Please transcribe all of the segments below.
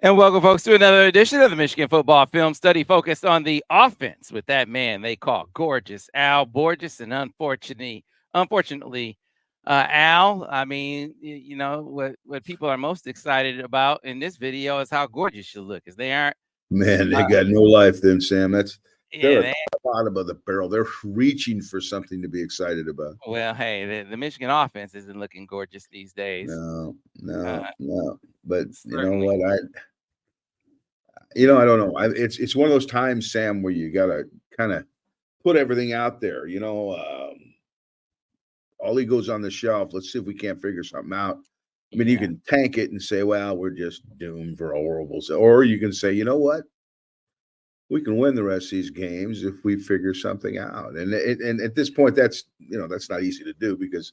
And welcome, folks, to another edition of the Michigan Football Film Study focused on the offense with that man they call Gorgeous Al Borges. And unfortunately, Al, I mean, what people are most excited about in this video is how gorgeous you look, because they aren't. Man, they Uh, got no life then, Sam. They're yeah, at the bottom of the barrel. They're reaching for something to be excited about. well, hey, the Michigan offense isn't looking gorgeous these days. No, Uh, no, no. But you know Certainly. what? I don't know. It's one of those times, Sam, where you gotta kind of put everything out there. All egos on the shelf. Let's see if we can't figure something out. I mean, you Yeah. can tank it and say, "Well, we're just doomed for horribles," or you can say, "You know what? We can win the rest of these games if we figure something out." And at this point, that's not easy to do because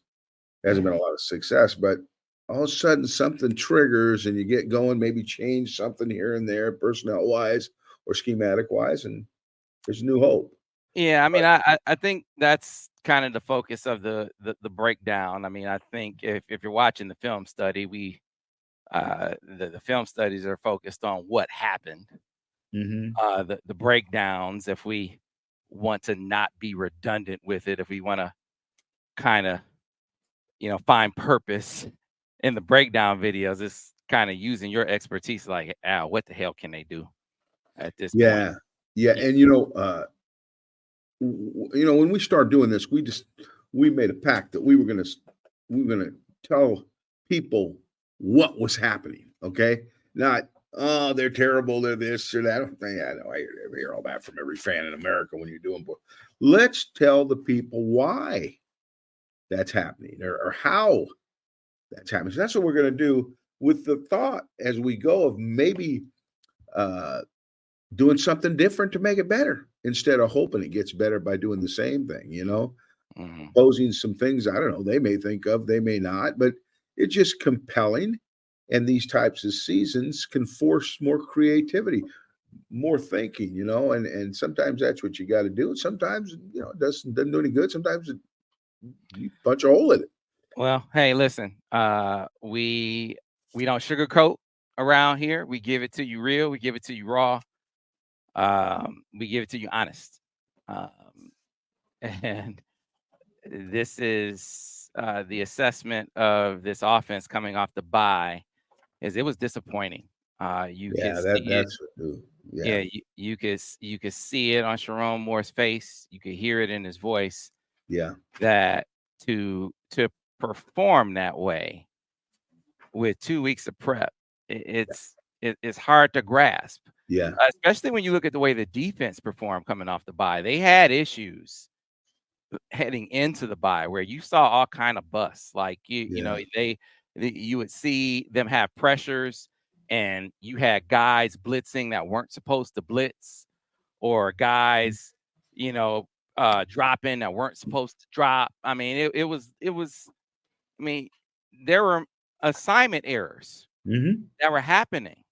there hasn't been a lot of success. But all of a sudden, something triggers and you get going. Maybe change something here and there, personnel wise or schematic wise, and there's new hope. Yeah, I mean, But I think that's kind of the focus of the breakdown. I mean, I think if you're watching the film study, the film studies are focused on what happened, hmm the breakdowns. If we want to not be redundant with it, if we want to kind of find purpose in the breakdown videos, it's kind of using your expertise. Like, Al, what the hell can they do at this point? yeah, yeah, Yeah, and when we started doing this, we made a pact that we were gonna tell people what was happening. Okay, not they're terrible, they're this or that. Yeah, I know I hear all that from every fan in America when you're doing. But let's tell the people why that's happening or how that's happening. So that's what we're gonna do with the thought as we go of maybe uh, doing something different to make it better instead of hoping it gets better by doing the same thing. hmm Posing some things I don't know they may think of, they may not, but it's just compelling. And these types of seasons can force more creativity, more thinking, and sometimes that's what you got to do. And sometimes it doesn't do any good. Sometimes you punch a hole in it. Well, hey, listen, we don't sugarcoat around here. We give it to you real. We give it to you raw. We give it to you honest. Um, and this is the assessment of this offense coming off the bye. Is it was disappointing. You could Yeah, see it. yeah, Yeah, you could see it on Sharon Moore's face. You could hear it in his voice yeah, that to perform that way with 2 weeks of prep, it's hard to grasp, yeah, especially when you look at the way the defense performed coming off the bye. They had issues heading into the bye where you saw all kind of busts. Like yeah. you would see them have pressures, and you had guys blitzing that weren't supposed to blitz, or guys, you know, dropping that weren't supposed to drop. I mean, it was. I mean, there were assignment errors hmm that were happening,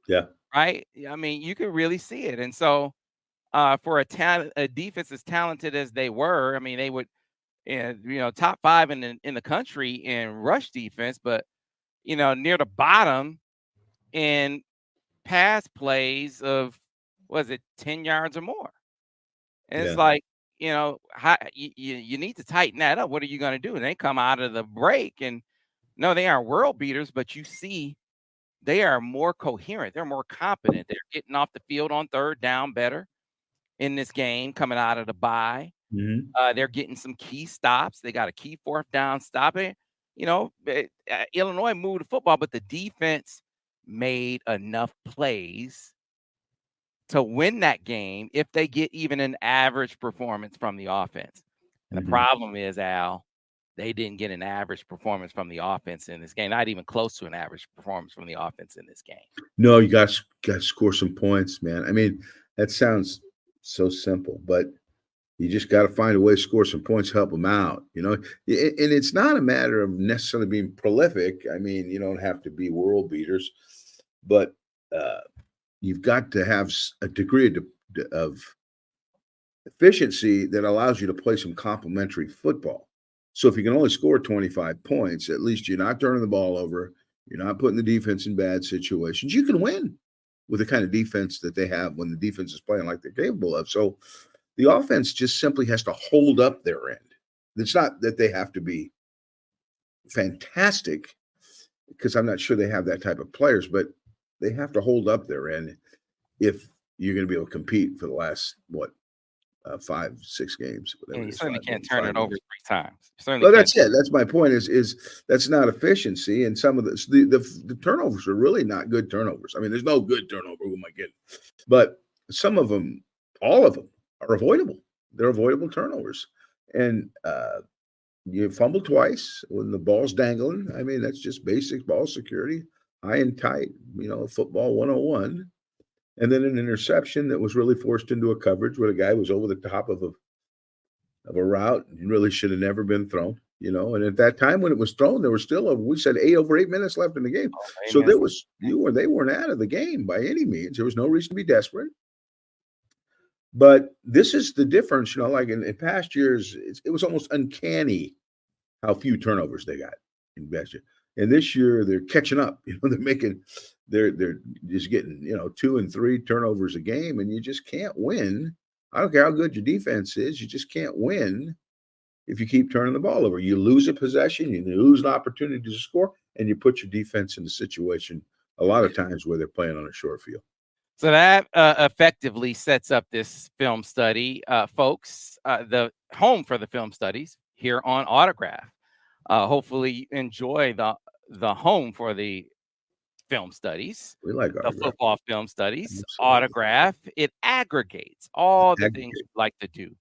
Yeah. right? I mean, you could really see it. And so, for a defense as talented as they were, I mean, they would, top five in the country in rush defense, but near the bottom in pass plays of, was it 10 yards or more? And it's Yeah. like, how, you need to tighten that up. What are you going to do? And they come out of the break, and no, they aren't world beaters, but you see they are more coherent. They're more competent. They're getting off the field on third down better in this game coming out of the bye. hmm They're getting some key stops. They got a key fourth down stop. Illinois moved the football, but the defense made enough plays to win that game if they get even an average performance from the offense. And the hmm problem is, Al, they didn't get an average performance from the offense in this game, not even close to an average performance from the offense in this game. No, you got to score some points, man. I mean, that sounds so simple, but you just got to find a way to score some points, help them out. And it's not a matter of necessarily being prolific. I mean, you don't have to be world beaters, but uh, you've got to have a degree of efficiency that allows you to play some complementary football. So if you can only score 25 points, at least you're not turning the ball over. You're not putting the defense in bad situations. You can win. with the kind of defense that they have when the defense is playing like they're capable of. So the offense just simply has to hold up their end. It's not that they have to be fantastic, because I'm not sure they have that type of players, but they have to hold up their end if you're going to be able to compete for the last, 5, 6 games, whatever And it you is, certainly 5 can't games, turn 5 it over games. 3 times. You certainly Well, can't. that's it. That's my point. Is that's not efficiency, and some of the turnovers are really not good turnovers. I mean, there's no good turnover. Who am I kidding? But some of them, all of them, are avoidable. They're avoidable turnovers, and you fumble twice when the ball's dangling. I mean, that's just basic ball security, high and tight. Football 101. And then an interception that was really forced into a coverage where the guy was over the top of a route and really should have never been thrown. And at that time when it was thrown, there was still we said over 8 minutes left in the game. So Amen. they weren't out of the game by any means. There was no reason to be desperate. But this is the difference, like in past years, it was almost uncanny how few turnovers they got in past year. And this year they're catching up. They're just getting 2 and 3 turnovers a game, and you just can't win. I don't care how good your defense is, you just can't win if you keep turning the ball over. You lose a possession, you lose an opportunity to score, and you put your defense in a situation a lot of times where they're playing on a short field. So that effectively sets up this film study, folks. The home for the film studies here on Autograph. Hopefully, you enjoy the home for the film studies. We like The Autograph. football film studies. Absolutely. Autograph. It aggregates all the things you like to do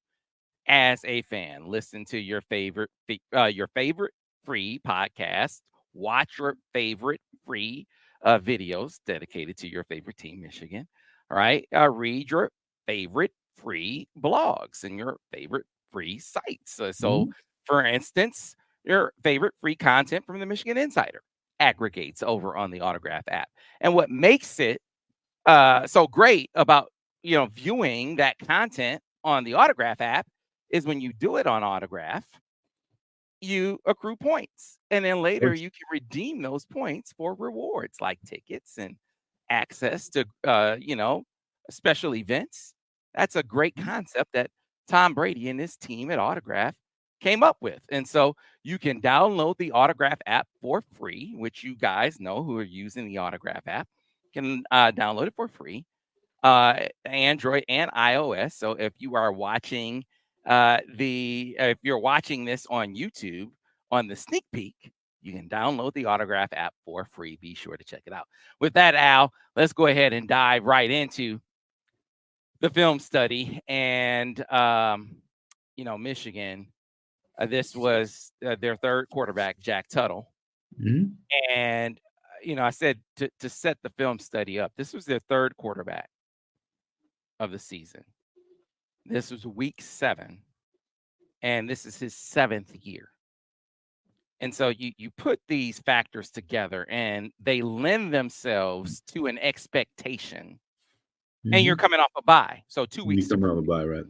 as a fan. Listen to your favorite free podcast. Watch your favorite free videos dedicated to your favorite team, Michigan. All right. Read your favorite free blogs and your favorite free sites. So, for instance, your favorite free content from the Michigan Insider aggregates over on the Autograph app. And what makes it so great about viewing that content on the Autograph app is when you do it on Autograph, you accrue points, and then later you can redeem those points for rewards like tickets and access to special events. That's a great concept that Tom Brady and his team at Autograph came up with. And so you can download the Autograph app for free, which you guys know who are using the Autograph app can download it for free, Android and iOS. So if you are watching if you're watching this on YouTube on the sneak peek, you can download the Autograph app for free. Be sure to check it out. With that, Al, let's go ahead and dive right into the film study. And Michigan, this was their third quarterback, Jack Tuttle. And I said to set the film study up, this was their third quarterback of the season. This was week 7, and this is his 7th year. And so you put these factors together, and they lend themselves to an expectation. And you're coming off a bye, so 2 weeks. You're coming off a bye, right?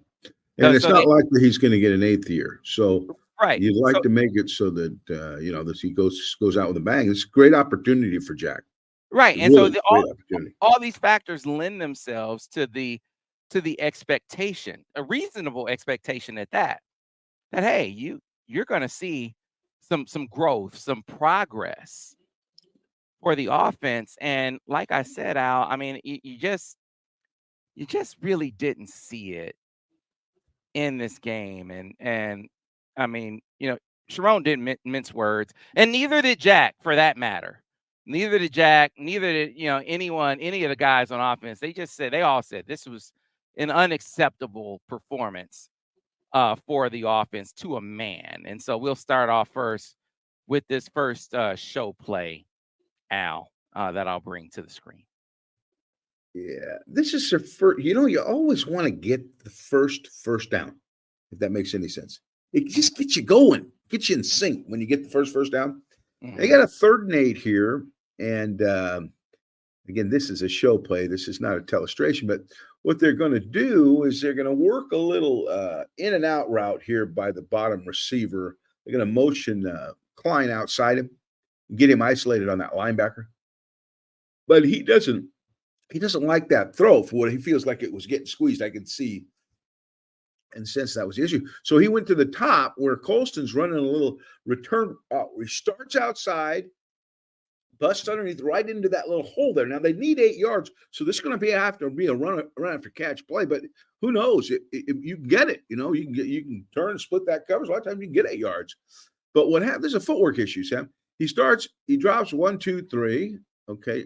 And it's not likely he's going to get an 8th year. So right, you'd like to make it so that that he goes out with a bang. It's a great opportunity for Jack. Right, and really so all these factors lend themselves to the expectation, a reasonable expectation at that hey, you're going to see some growth, some progress for the offense. And like I said, Al, I mean, you just really didn't see it in this game. And I mean, Sherrone didn't mince words, and neither did Jack, for that matter. Neither did Jack, neither did any of the guys on offense. They all said this was an unacceptable performance for the offense to a man. And so we'll start off first with this first show play, Al, that I'll bring to the screen. Yeah, this is their first. You always want to get the first down, if that makes any sense. It just gets you going, gets you in sync when you get the first down. They got a 3rd and 8 here, and again, this is a show play. This is not a telestration, but what they're going to do is they're going to work a little in and out route here by the bottom receiver. They're going to motion Klein outside him, get him isolated on that linebacker. But he doesn't he doesn't like that throw for what he feels like it was getting squeezed. I could see and sense that was the issue. So he went to the top where Colston's running a little return out. He starts outside, busts underneath right into that little hole there. Now they need 8 yards, so this is going to have to be a run after catch play. But who knows? If you can get it, you can turn and split that coverage. A lot of times you can get 8 yards. But what happens? There's a footwork issue, Sam. He drops 1, 2, 3. Okay.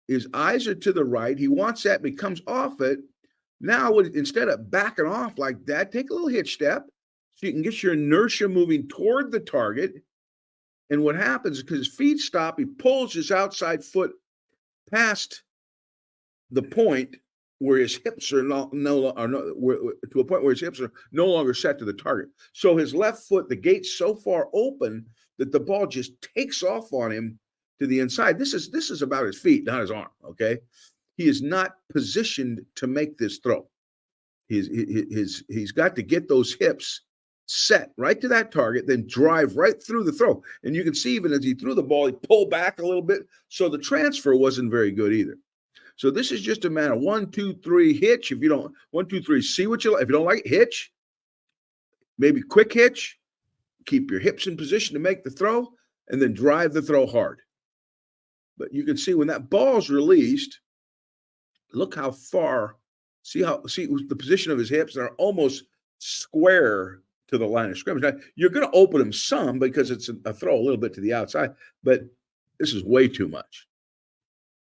His eyes are to the right. He wants that, but he comes off it. Now, instead of backing off like that, take a little hitch step so you can get your inertia moving toward the target. And what happens is because his feet stop, he pulls his outside foot past the point where his hips are to a point where his hips are no longer set to the target. So his left foot, the gate's so far open that the ball just takes off on him to the inside. This is about his feet, not his arm. Okay. He is not positioned to make this throw. He's got to get those hips set right to that target, then drive right through the throw. And you can see even as he threw the ball, he pulled back a little bit. So the transfer wasn't very good either. So this is just a matter of 1, 2, 3 hitch. If you don't 1, 2, 3, see what you like. If you don't like it, hitch. Maybe quick hitch. Keep your hips in position to make the throw, and then drive the throw hard. But you can see when that ball's released, look how far. See the position of his hips are almost square to the line of scrimmage. Now, you're going to open them some because it's a throw a little bit to the outside, but this is way too much.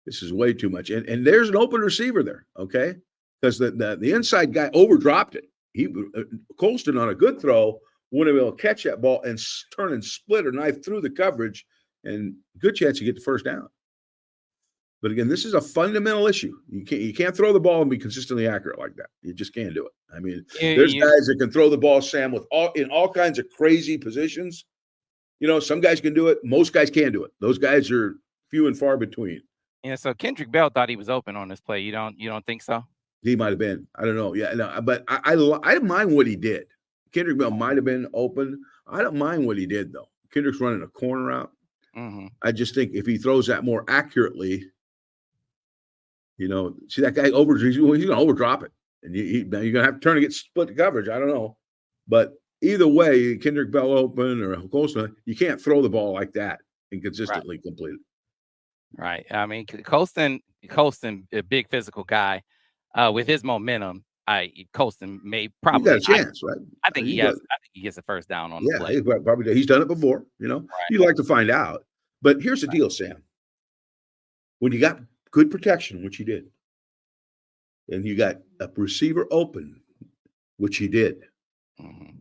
This is way too much. And there's an open receiver there, okay? Because the inside guy overdropped it. Colston on a good throw wouldn't have been able to catch that ball and turn and split or knife through the coverage, and good chance you get the first down. But again, this is a fundamental issue. You can't throw the ball and be consistently accurate like that. You just can't do it. I mean, there's guys that can throw the ball, Sam, in all kinds of crazy positions. Some guys can do it. Most guys can't do it. Those guys are few and far between. Yeah. So Kendrick Bell thought he was open on this play. You don't think so? He might have been. I don't know. Yeah, no, but I don't mind what he did. Kendrick Bell might have been open. I don't mind what he did though. Kendrick's running a corner out. Mm-hmm. I just think if he throws that more accurately. See that guy he's going to overdrop it, and you're going to have to turn to get split the coverage. I don't know, but either way, Kendrick Bell open or Colston, you can't throw the ball like that and consistently complete it. Right. I mean, Colston, a big physical guy, with his momentum, Colston may probably got a chance, right? I think he has. I think he gets a first down on the play. Yeah, probably he's done it before. Right. You'd like to find out, but here's the deal, Sam. When you got good protection, which he did, and you got a receiver open, which he did. Mm-hmm.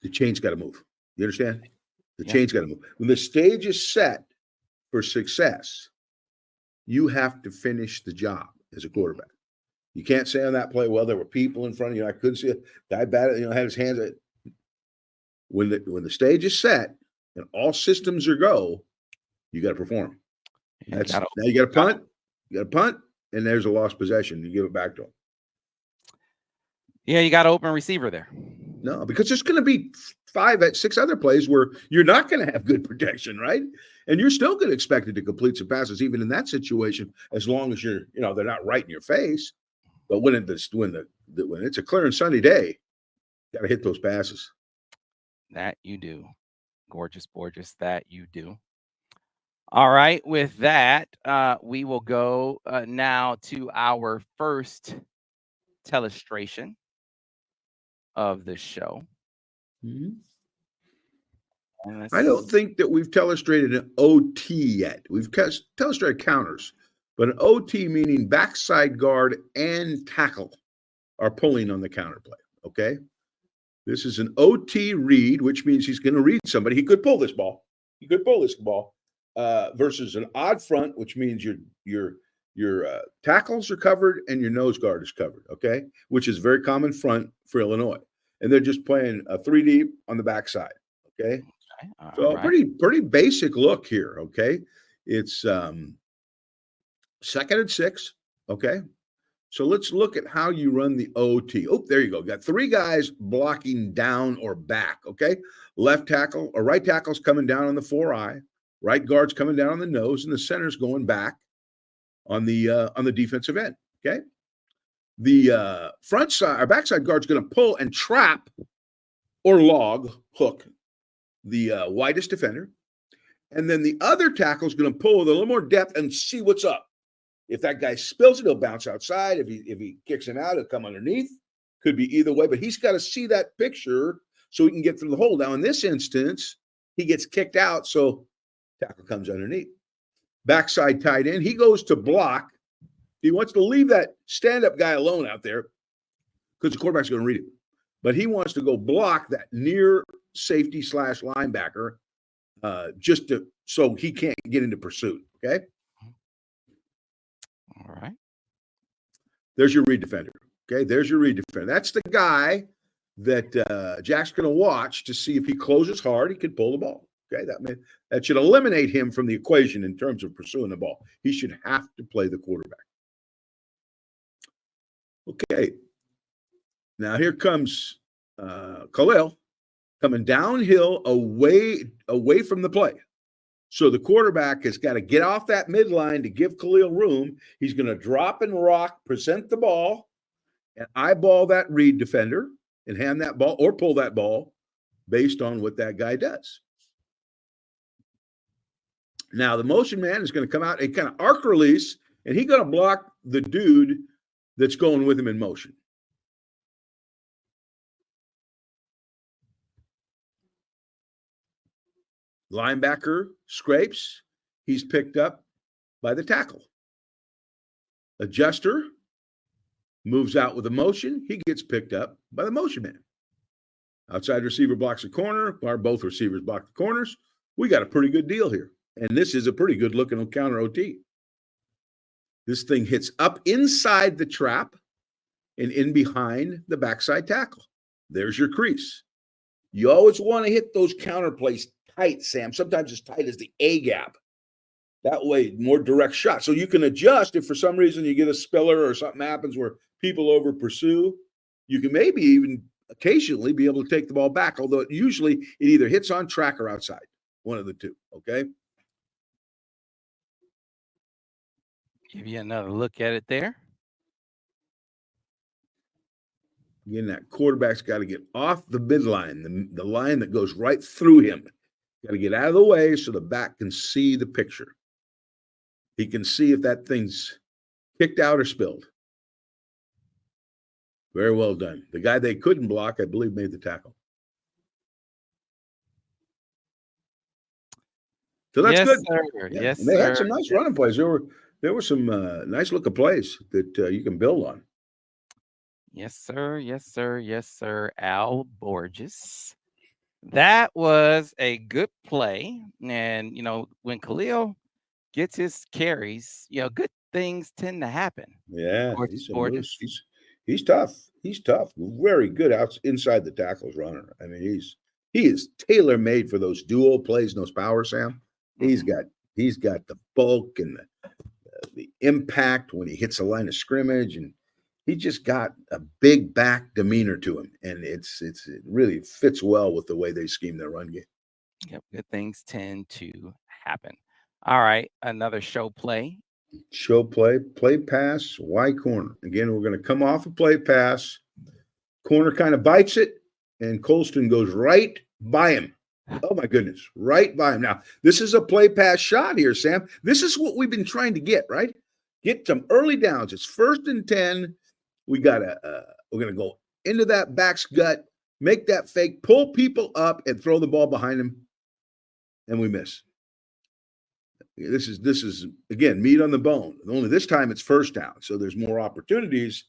The chain's got to move. You understand? The chain's got to move. When the stage is set for success, you have to finish the job as a quarterback. You can't say on that play, well, there were people in front of you. I couldn't see it. Guy batted, had his hands. When the stage is set and all systems are go, you got to perform. Now you got to punt. You got to punt, and there's a lost possession. You give it back to him. Yeah, you got an open receiver there. No, because there's going to be 6 other plays where you're not going to have good protection, right? And you're still going to expect it to complete some passes, even in that situation, as long as they're not right in your face. But when it's a clear and sunny day, you got to hit those passes. That you do. Gorgeous, that you do. All right. With that, we will go now to our first telestration of the show. Mm-hmm. I don't think that we've telestrated an OT yet. We've telestrated counters, but an OT meaning backside guard and tackle are pulling on the counter play. Okay. This is an OT read, which means he's going to read somebody. He could pull this ball. Versus an odd front, which means your tackles are covered and your nose guard is covered, okay? Which is very common front for Illinois. And they're just playing a 3 deep on the backside, okay? So a pretty basic look here, okay? It's 2nd and 6, okay? So let's look at how you run the OT. Oh, there you go. Got 3 guys blocking down or back, okay? Left tackle or right tackle's coming down on the 4-eye. Right guard's coming down on the nose, and the center's going back. on the defensive end. Okay, the front side, our backside guard's going to pull and trap or hook the widest defender, and then the other tackle is going to pull with a little more depth and see what's up. If that guy spills it, he'll bounce outside. If he kicks him out, he'll come underneath. Could be either way, but he's got to see that picture so he can get through the hole. Now, in this instance, he gets kicked out, so tackle comes underneath. Backside tight end, he goes to block. He wants to leave that stand-up guy alone out there because the quarterback's going to read it. But he wants to go block that near safety / linebacker so he can't get into pursuit, okay? All right. There's your read defender. Okay, there's your read defender. That's the guy that Jack's going to watch to see if he closes hard, he can pull the ball. Okay, that should eliminate him from the equation in terms of pursuing the ball. He should have to play the quarterback. Okay, now here comes Khalil coming downhill away from the play. So the quarterback has got to get off that midline to give Khalil room. He's going to drop and rock, present the ball, and eyeball that read defender and hand that ball or pull that ball based on what that guy does. Now, the motion man is going to come out and kind of arc release, and he's going to block the dude that's going with him in motion. Linebacker scrapes. He's picked up by the tackle. Adjuster moves out with a motion. He gets picked up by the motion man. Outside receiver blocks a corner. Both receivers block the corners. We got a pretty good deal here. And this is a pretty good looking counter OT. This thing hits up inside the trap and in behind the backside tackle. There's your crease. You always want to hit those counter plays tight, Sam. Sometimes as tight as the A gap. That way, more direct shot. So you can adjust if for some reason you get a spiller or something happens where people over pursue. You can maybe even occasionally be able to take the ball back, although usually it either hits on track or outside. One of the two, okay? Give you another look at it there. Again, that quarterback's got to get off the midline, the line that goes right through him. Got to get out of the way so the back can see the picture. He can see if that thing's kicked out or spilled. Very well done. The guy they couldn't block, I believe, made the tackle. So that's yes, good. Sir. Yeah. Yes, and they sir. had some nice running plays. There were some nice looking plays that you can build on. Yes, sir. Yes, sir. Yes, sir. Al Borges. That was a good play. And, when Khalil gets his carries, good things tend to happen. Yeah, Borges. He's tough. He's tough. Very good inside the tackles runner. I mean, he is tailor made for those dual plays and those power, Sam. He's got the bulk and the impact when he hits a line of scrimmage, and he just got a big back demeanor to him, and it really fits well with the way they scheme their run game. Yep, good things tend to happen. All right, another show play. Show play pass, Y corner. Again, we're going to come off a play pass. Corner kind of bites it, and Colston goes right by him. Oh, my goodness, right by him. Now, this is a play pass shot here, Sam. This is what we've been trying to get, right? Get some early downs. It's 1st and 10. We're going to go into that back's gut, make that fake, pull people up, and throw the ball behind him, and we miss. This is again meat on the bone. Only this time it's 1st down, so there's more opportunities.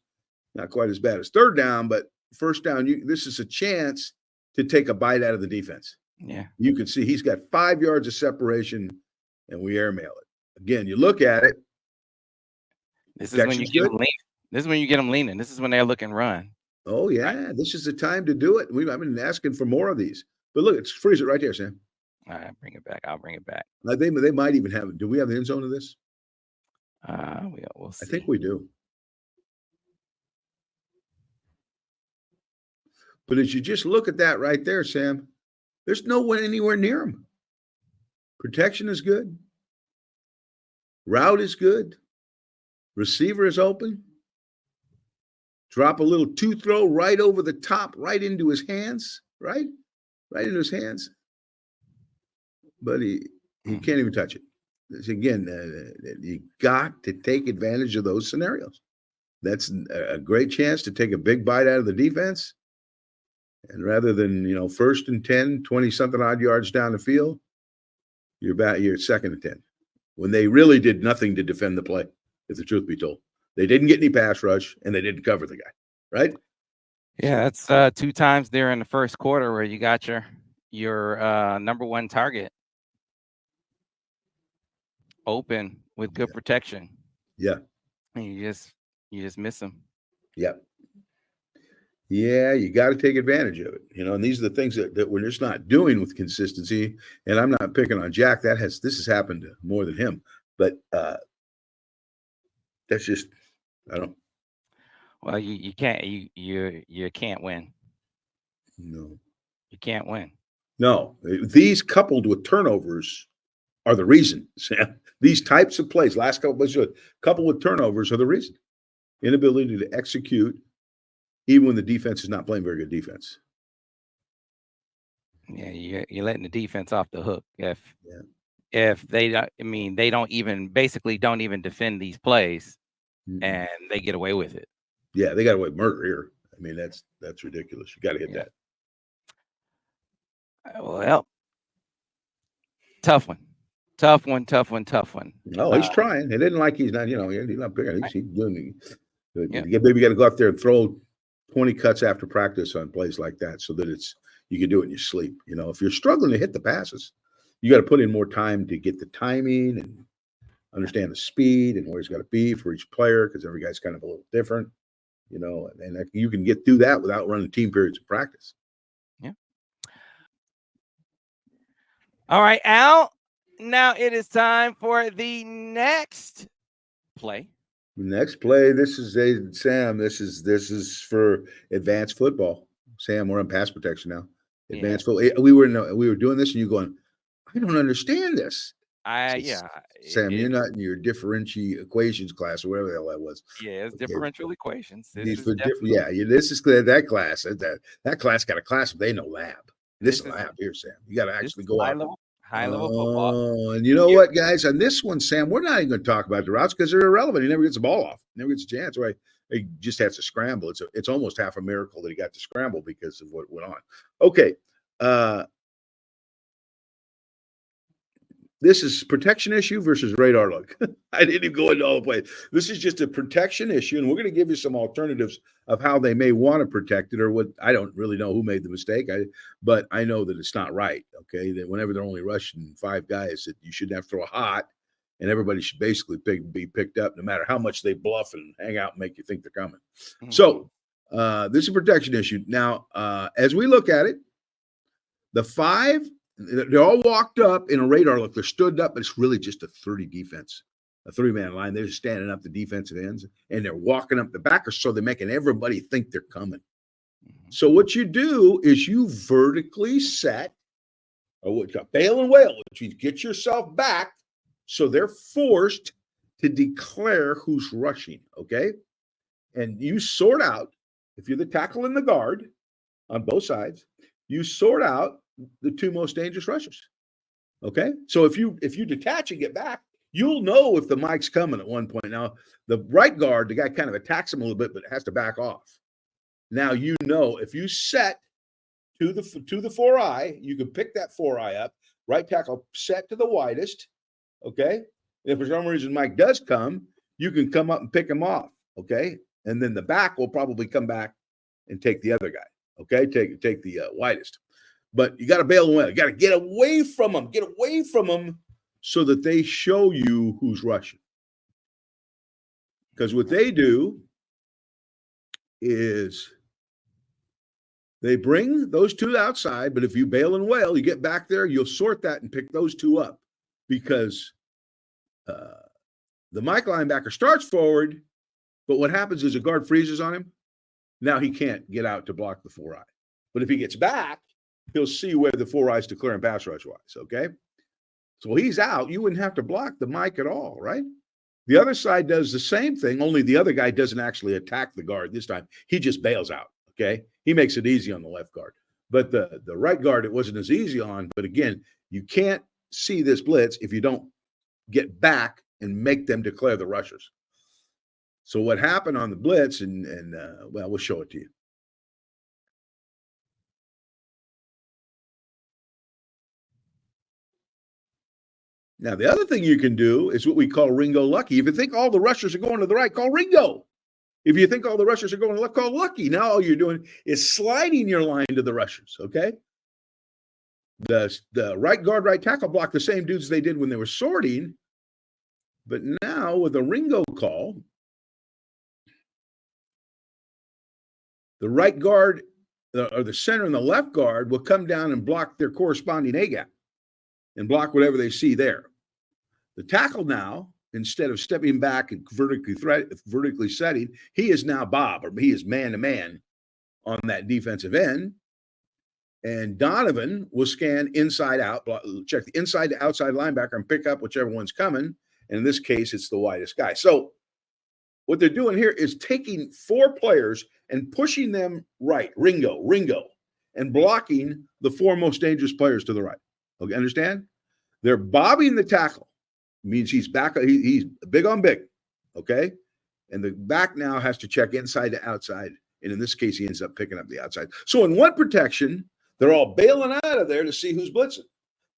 Not quite as bad as 3rd down, but 1st down. This is a chance to take a bite out of the defense. Yeah, you can see he's got 5 yards of separation, and we airmail it. Again, you look at it. This is when you get them leaning. This is when you get them leaning. This is when they're looking run. Oh yeah, right. This is the time to do it. I've been asking for more of these, but look, it's freeze it right there, Sam. All right, bring it back. I'll bring it back. They might even have it. Do we have the end zone of this? We'll see. I think we do. But as you just look at that right there, Sam, there's no one anywhere near him. Protection is good. Route is good. Receiver is open. Drop a little two throw right over the top, right into his hands, right? Right into his hands. But he can't even touch it. Again, you got to take advantage of those scenarios. That's a great chance to take a big bite out of the defense. And rather than, 1st and 10, 20-something odd yards down the field, you're 2nd and 10. When they really did nothing to defend the play, if the truth be told. They didn't get any pass rush, and they didn't cover the guy, right? Yeah, that's 2 times there in the first quarter where you got your number one target open with good protection. Yeah. And you just miss them. Yeah. Yeah, you got to take advantage of it. And these are the things that we're just not doing with consistency. And I'm not picking on Jack. This has happened to more than him. But that's just, I don't. Well, you can't you can't win. No. You can't win. No. These coupled with turnovers are the reason, Sam. These types of plays, last couple plays, coupled with turnovers are the reason. Inability to execute, even when the defense is not playing very good defense. Yeah, you're letting the defense off the hook if they don't even defend these plays, and they get away with it. Yeah, they got away with murder here. I mean, that's ridiculous. You got to hit that. Well, tough one. Oh, he's trying. It isn't like he's not, he's not big. He's doing it. Yeah. Maybe you got to go out there and throw 20 cuts after practice on plays like that so that you can do it in your sleep. If you're struggling to hit the passes, you got to put in more time to get the timing and understand the speed and where he's got to be for each player, because every guy's kind of a little different, and you can get through that without running team periods of practice. Yeah. All right, Al. Now it is time for the next play. The next play, Sam. This is for advanced football. Sam, we're in pass protection now. Advanced football. We were doing this, and you going, I don't understand this. Sam, you're not in your differential equations class or whatever the hell that was. Yeah, it's differential equations. This is that class. That class got a class, but they know lab. This is lab here, Sam. You got to actually go out. High level football. And you know what, guys? On this one, Sam, we're not even going to talk about the routes because they're irrelevant. He never gets the ball off. Never gets a chance. Right? He just has to scramble. It's almost half a miracle that he got to scramble because of what went on. Okay. This is protection issue versus radar look. I didn't even go into all the plays. This is just a protection issue, and we're going to give you some alternatives of how they may want to protect it, or what. I don't really know who made the mistake, but I know that it's not right, okay? That whenever they're only rushing 5 guys, that you shouldn't have to throw a hot, and everybody should basically be picked up no matter how much they bluff and hang out and make you think they're coming. Mm-hmm. So this is a protection issue. Now, as we look at it, the 5 – they're all walked up in a radar look. They're stood up, but it's really just a 30 defense, a 3-man line. They're just standing up the defensive ends, and they're walking up the backers, so they're making everybody think they're coming. Mm-hmm. So what you do is you vertically set, or what you got, bail and wail, which means get yourself back so they're forced to declare who's rushing, okay? And you sort out, if you're the tackle and the guard on both sides, you sort out the 2 most dangerous rushers. Okay. So if you detach and get back, you'll know if the Mike's coming at one point. Now, the right guard, the guy kind of attacks him a little bit, but has to back off. Now, if you set to the 4-eye, you can pick that 4-eye up. Right tackle set to the widest. Okay. If for some reason Mike does come, you can come up and pick him off. Okay. And then the back will probably come back and take the other guy. Okay. Take the widest. But you got to bail away. You got to get away from them. Get away from them so that they show you who's rushing. Because what they do is they bring those 2 outside, but if you bail and wail, you get back there, you'll sort that and pick those 2 up. Because the Mike linebacker starts forward, but what happens is a guard freezes on him. Now he can't get out to block the 4-eye. But if he gets back, he'll see where the 4-eye's declaring pass rush wise, okay? So he's out. You wouldn't have to block the Mike at all, right? The other side does the same thing, only the other guy doesn't actually attack the guard this time. He just bails out. Okay. He makes it easy on the left guard. But the right guard, it wasn't as easy on. But again, you can't see this blitz if you don't get back and make them declare the rushers. So what happened on the blitz, and well, we'll show it to you. Now, the other thing you can do is what we call Ringo Lucky. If you think all the rushers are going to the right, call Ringo. If you think all the rushers are going to the left, call Lucky. Now all you're doing is sliding your line to the rushers, okay? The right guard, right tackle block the same dudes they did when they were sorting. But now with a Ringo call, the right guard or the center and the left guard will come down and block their corresponding A gap and block whatever they see there. The tackle now, instead of stepping back and vertically setting, he is now Bob, or he is man-to-man on that defensive end. And Donovan will scan inside out, check the inside to outside linebacker and pick up whichever one's coming. And in this case, it's the widest guy. So what they're doing here is taking 4 players and pushing them right, Ringo, and blocking the 4 most dangerous players to the right. Okay, understand? They're bobbing the tackle. Means he's back. He's big on big, okay? And the back now has to check inside to outside. And in this case, he ends up picking up the outside. So in one protection, they're all bailing out of there to see who's blitzing.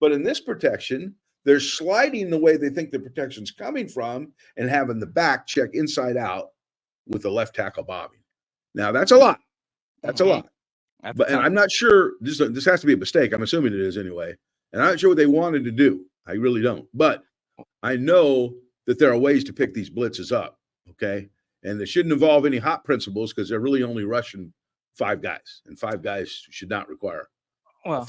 But in this protection, they're sliding the way they think the protection's coming from and having the back check inside out with the left tackle bobbing. Now, that's a lot. That's a lot. And I'm not sure. This has to be a mistake. I'm assuming it is anyway. And I'm not sure what they wanted to do. I really don't. But I know that there are ways to pick these blitzes up, okay? And they shouldn't involve any hot principles because they're really only rushing 5 guys, and 5 guys should not require a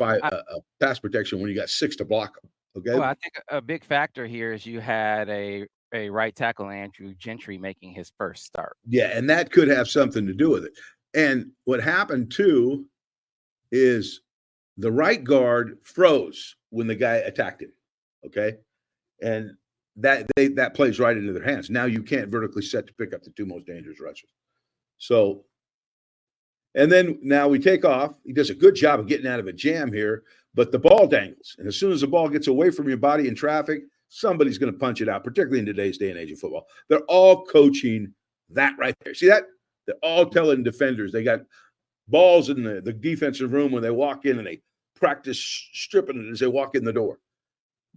pass protection when you got 6 to block them, okay? Well, I think a big factor here is you had a right tackle, Andrew Gentry, making his first start. Yeah, and that could have something to do with it. And what happened, too, is the right guard froze when the guy attacked him, okay? And that plays right into their hands. Now you can't vertically set to pick up the 2 most dangerous rushers. So, and then now we take off. He does a good job of getting out of a jam here, but the ball dangles. And as soon as the ball gets away from your body in traffic, somebody's going to punch it out, particularly in today's day and age of football. They're all coaching that right there. See that? They're all telling defenders. They got balls in the defensive room when they walk in, and they practice stripping it as they walk in the door.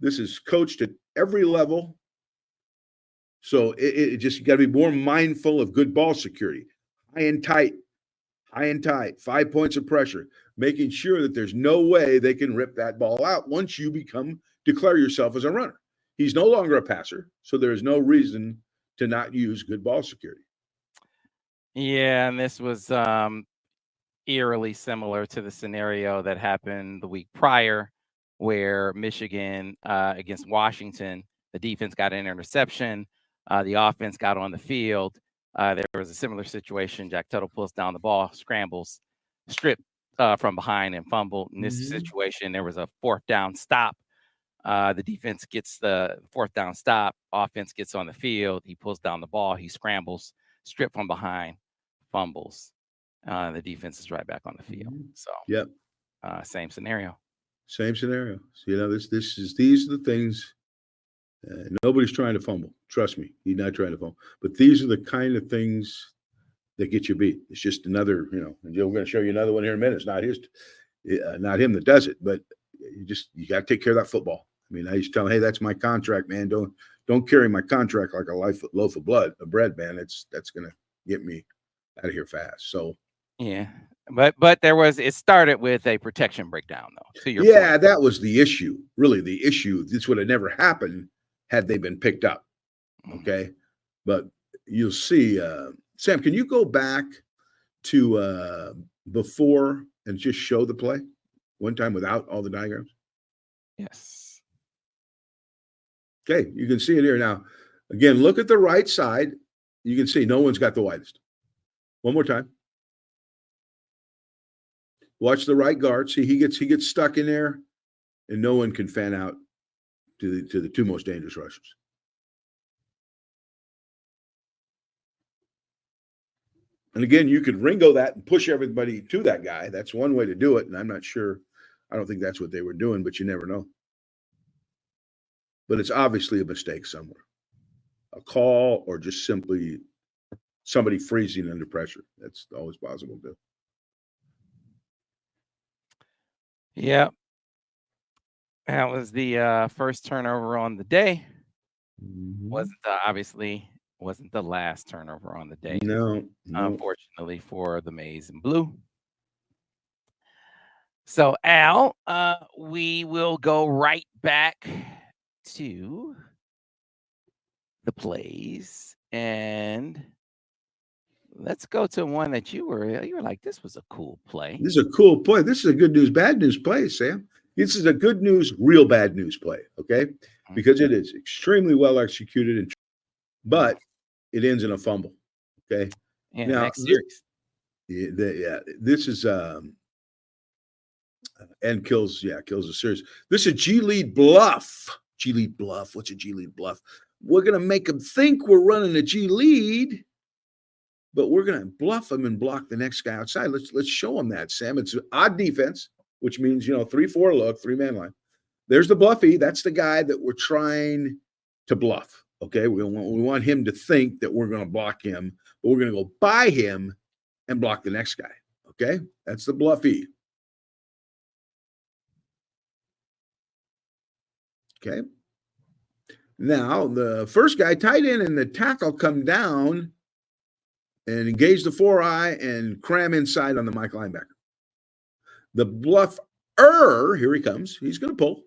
This is coached at every level. So it just, you got to be more mindful of good ball security. High and tight, 5 points of pressure, making sure that there's no way they can rip that ball out once you declare yourself as a runner. He's no longer a passer, so there's no reason to not use good ball security. Yeah, and this was eerily similar to the scenario that happened the week prior, where Michigan against Washington, the defense got an interception. The offense got on the field. There was a similar situation. Jack Tuttle pulls down the ball, scrambles, stripped from behind and fumbled. In this situation, there was a 4th down stop. The defense gets the 4th down stop. Offense gets on the field. He pulls down the ball. He scrambles, stripped from behind, fumbles. The defense is right back on the field. So, yep. Same scenario. Same scenario. So, these are the things. Nobody's trying to fumble. Trust me, he's not trying to fumble. But these are the kind of things that get you beat. It's just another, and we're going to show you another one here in a minute. It's not him that does it, but you got to take care of that football. I mean, I used to tell him, hey, that's my contract, man. Don't carry my contract like a loaf of bread, man. That's going to get me out of here fast. So. Yeah. But it started with a protection breakdown, though. To your point. That was the issue. Really, the issue. This would have never happened had they been picked up. Okay. But you'll see, Sam, can you go back to before and just show the play one time without all the diagrams? Yes. Okay. You can see it here. Now, again, look at the right side. You can see no one's got the widest. One more time. Watch the right guard. See, he gets stuck in there, and no one can fan out to the 2 most dangerous rushers. And again, you could Ringo that and push everybody to that guy. That's one way to do it. And I'm not sure. I don't think that's what they were doing, but you never know. But it's obviously a mistake somewhere. A call or just simply somebody freezing under pressure. That's always possible too. Yeah, that was the first turnover on the day. Obviously wasn't the last turnover on the day. No. Unfortunately for the Maize and Blue. So Al, we will go right back to the plays, and let's go to one that you were like, this was a cool play. This is a cool play. This is a good news, bad news play, Sam. This is a good news, real bad news play, okay? Because it is extremely well executed, but it ends in a fumble, okay? Now, next series. This is and kills the series. This is G Lead Bluff. G Lead Bluff. What's a G Lead Bluff? We're gonna make them think we're running a G Lead, but we're gonna bluff them and block the next guy outside. Let's show them that, Sam. It's odd defense, which means 3-4 look, 3-man line. There's the bluffy. That's the guy that we're trying to bluff. Okay, we want him to think that we're going to block him, but we're going to go by him and block the next guy. Okay, that's the bluffy. Okay. Now the first guy, tight end, and the tackle come down and engage the 4-eye and cram inside on the Mike linebacker. The bluffer, here he comes. He's going to pull.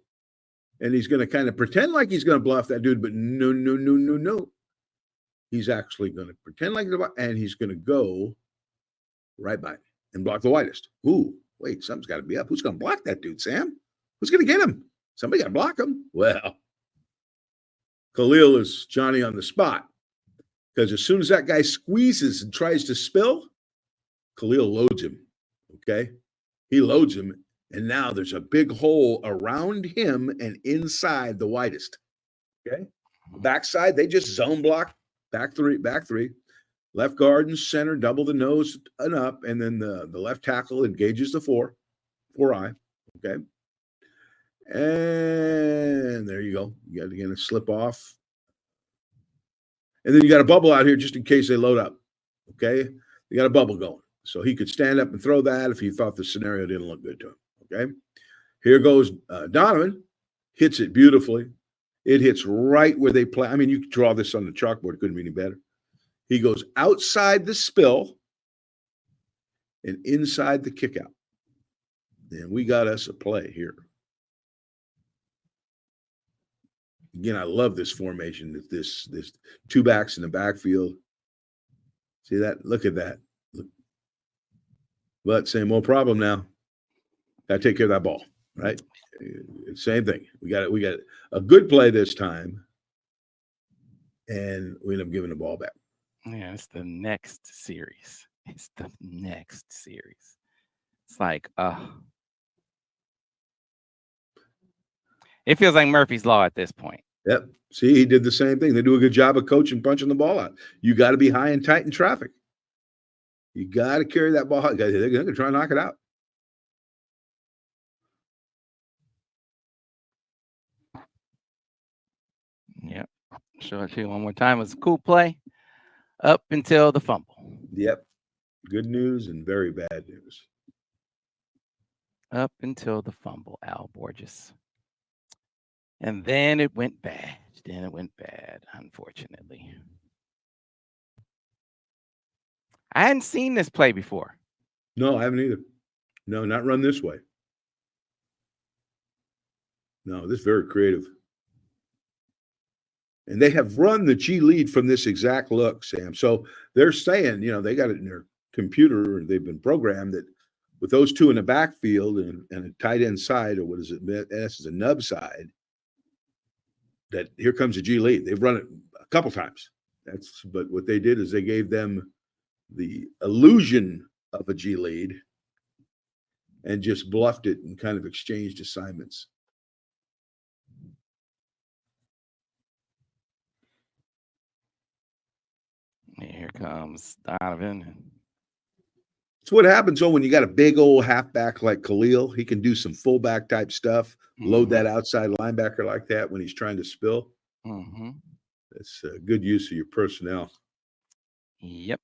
And he's going to kind of pretend like he's going to bluff that dude, but no. He's actually going to pretend like and he's going to go right by him and block the widest. Ooh, wait, something's got to be up. Who's going to block that dude, Sam? Who's going to get him? Somebody got to block him. Well, Khalil is Johnny on the spot because as soon as that guy squeezes and tries to spill, Khalil loads him. Okay, he loads him. And now there's a big hole around him and inside the widest. Okay. Backside, they just zone block. Back three. Left guard and center, double the nose and up. And then the left tackle engages the 4-eye. Okay. And there you go. You got to get a slip off. And then you got a bubble out here just in case they load up. Okay. You got a bubble going. So he could stand up and throw that if he thought the scenario didn't look good to him. Okay, here goes Donovan, hits it beautifully. It hits right where they play. I mean, you could draw this on the chalkboard. It couldn't be any better. He goes outside the spill and inside the kick out. And we got us a play here. Again, I love this formation. This two backs in the backfield. See that? Look at that. Look. But same old problem now. Got to take care of that ball, right? Same thing. We got a good play this time, and we end up giving the ball back. Yeah, it's the next series. It's like, it feels like Murphy's Law at this point. Yep. See, he did the same thing. They do a good job of coaching, punching the ball out. You got to be high and tight in traffic. You got to carry that ball out. They're going to try and knock it out. Yep. Show it to you one more time. It was a cool play up until the fumble. Yep. Good news and very bad news. Up until the fumble, Al Borges. And then it went bad. Unfortunately. I hadn't seen this play before. No, I haven't either. No, not run this way. No, this is very creative. And they have run the G lead from this exact look, Sam. So they're saying, they got it in their computer. They've been programmed that with those two in the backfield and a tight end side, or what is it? This is a nub side, that here comes a G lead. They've run it a couple times. But what they did is they gave them the illusion of a G lead and just bluffed it and kind of exchanged assignments. Here comes Donovan. It's what happens when you got a big old halfback like Khalil. He can do some fullback type stuff, load Mhm. that outside linebacker like that when he's trying to spill. Mhm. That's a good use of your personnel. Yep.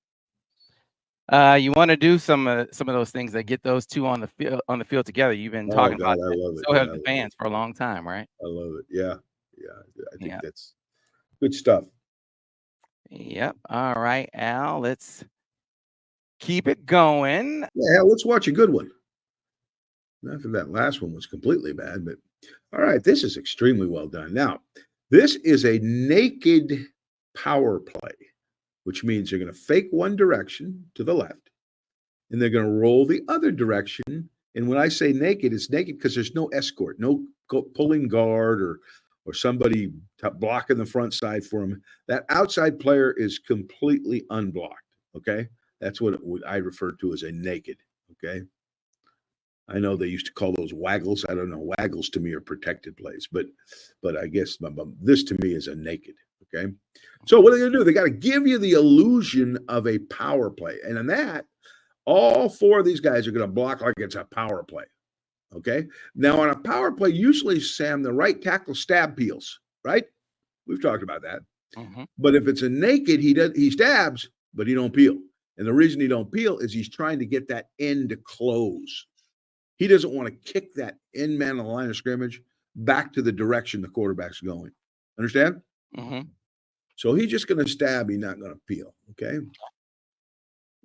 You want to do some of those things that get those two on the field together. You've been Oh talking God, about I that. love it. So Yeah, have I the love it. fans for a long time, right? I love it. Yeah, yeah. I think Yeah. that's good stuff. Yep. All right, Al. Let's keep it going. Yeah, hell, let's watch a good one. Not that that last one was completely bad, but all right, this is extremely well done. Now, this is a naked power play, which means you're going to fake one direction to the left, and they're going to roll the other direction. And when I say naked, it's naked because there's no escort, no pulling guard or somebody blocking the front side for them. That outside player is completely unblocked. Okay, that's what I refer to as a naked. Okay, I know they used to call those waggles. I don't know. Waggles to me are protected plays, but I guess this to me is a naked. Okay, so what are they going to do? They got to give you the illusion of a power play, and in that, all four of these guys are going to block like it's a power play. Okay. Now, on a power play, usually, Sam, the right tackle stab peels, right? We've talked about that. Mhm. But if it's a naked, he stabs, but he don't peel. And the reason he don't peel is he's trying to get that end to close. He doesn't want to kick that end man on the line of scrimmage back to the direction the quarterback's going. Understand? Mhm. So he's just going to stab. He's not going to peel. Okay.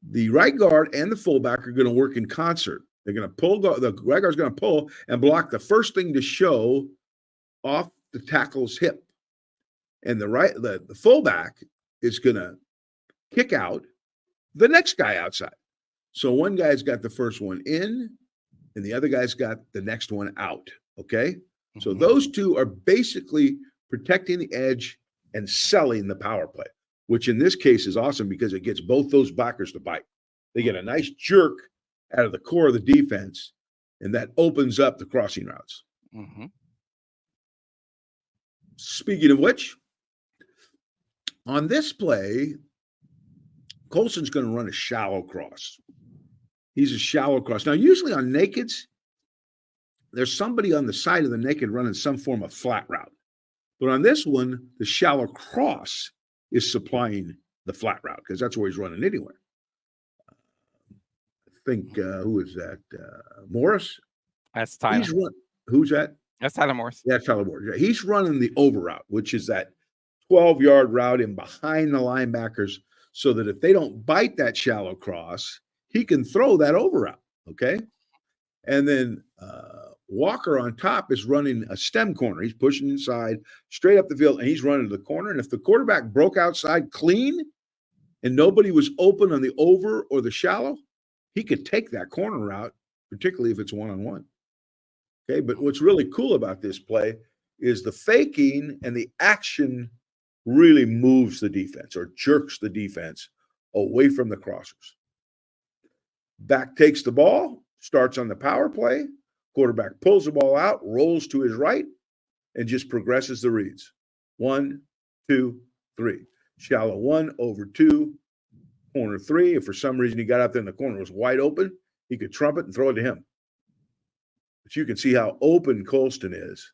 The right guard and the fullback are going to work in concert. They're going to pull the right guard's going to pull and block the first thing to show off the tackle's hip, and the fullback is going to kick out the next guy outside. So one guy's got the first one in, and the other guy's got the next one out. Okay, so Mhm. those two are basically protecting the edge and selling the power play, which in this case is awesome because it gets both those backers to bite. They get a nice jerk out of the core of the defense, and that opens up the crossing routes. Mhm. Speaking of which, on this play, Colson's going to run a shallow cross. He's a shallow cross. Now, usually on nakeds, there's somebody on the side of the naked running some form of flat route. But on this one, the shallow cross is supplying the flat route because that's where he's running anywhere. I think who is that? Morris. That's He's Tyler. run. Who's that? That's Tyler Morris. Yeah, Tyler Morris. Yeah, he's running the over route, which is that 12-yard route in behind the linebackers, so that if they don't bite that shallow cross, he can throw that over route. Okay, and then Walker on top is running a stem corner. He's pushing inside straight up the field, and he's running to the corner. And if the quarterback broke outside clean and nobody was open on the over or the shallow, he could take that corner route, particularly if it's one-on-one. Okay, but what's really cool about this play is the faking and the action really moves the defense or jerks the defense away from the crossers. Back takes the ball, starts on the power play. Quarterback pulls the ball out, rolls to his right, and just progresses the reads. 1, 2, 3. Shallow 1, over 2, corner 3. If for some reason he got out there and the corner was wide open, he could trumpet and throw it to him. But you can see how open Colston is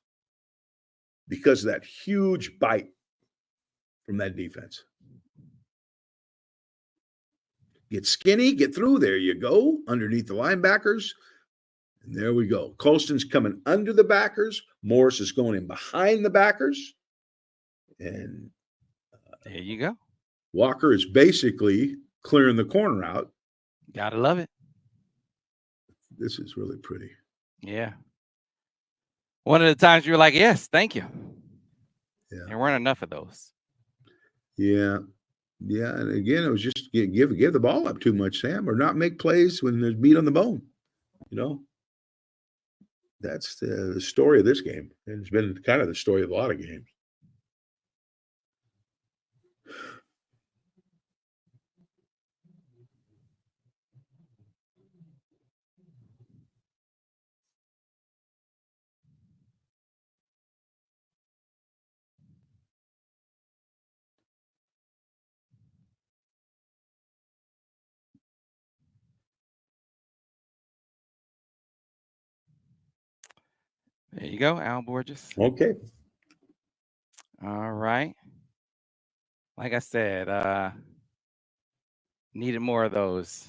because of that huge bite from that defense. Get skinny, get through. There you go, underneath the linebackers. And there we go. Colston's coming under the backers. Morris is going in behind the backers. And There you go. Walker is basically clearing the corner out. Gotta love it. This is really pretty. Yeah. One of the times you were like, yes, thank you. Yeah. There weren't enough of those. Yeah. Yeah. And again, it was just give the ball up too much, Sam, or not make plays when there's meat on the bone. You know, that's the story of this game. And it's been kind of the story of a lot of games. There you go, Al Borges. Okay. All right. Like I said, needed more of those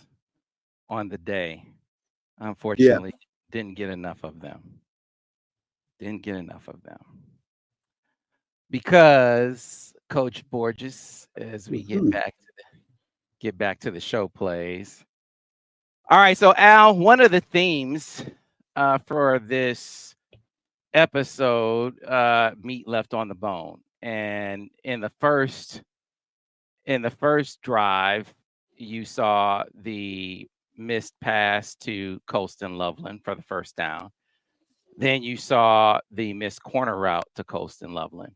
on the day. Unfortunately, didn't get enough of them. Didn't get enough of them. Because Coach Borges, as we get back to the show plays. All right, so Al, one of the themes for this episode, meat left on the bone, and in the first drive, you saw the missed pass to Colston Loveland for the first down. Then you saw the missed corner route to Colston Loveland.